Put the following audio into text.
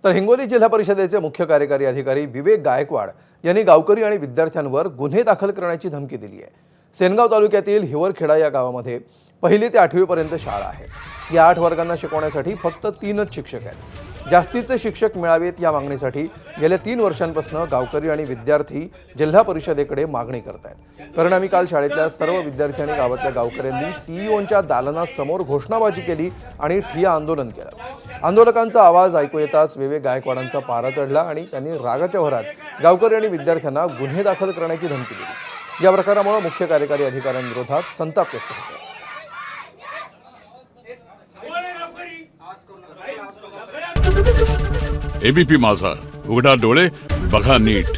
तर हिंगोली जिल्हा परिषदेचे मुख्य कार्यकारी अधिकारी विवेक गायकवाड यांनी गावकरी आणि विद्यार्थ्यांवर गुन्हे दाखल करण्याची धमकी दिली आहे। सेनगाव तालुक्यातील हिवरखेडा या गावामध्ये 1ली ते 8वी पर्यंत शाळा आहे। या 8 वर्गांना शिकवण्यासाठी फक्त 3च शिक्षक आहेत। जास्तीचे शिक्षक मिळावेत या मागणीसाठी गेल्या 3 वर्षांपासून गावकरी आणि विद्यार्थी जिल्हा परिषदेकडे मागणी करत आहेत। परिणामी काल शाळेतल्या सर्व विद्यार्थी आणि गावातल्या गावकऱ्यांनी सीईओंच्या दालनासमोर घोषणाबाजी केली आणि ठिय्या आंदोलन केलं। आंदोलकांचा आवाज ऐकू येताच विवेक गायकवाडांचा पारा चढला आणि त्यांनी रागाच्या भरात गावकरी आणि विद्यार्थ्यांना गुन्हे दाखल करण्याची धमकी दिली। या प्रकारामुळे मुख्य कार्यकारी अधिकाऱ्यांविरोधात संताप व्यक्त होतो। एबीपी माझा, उघडा डोळे बघा नीट।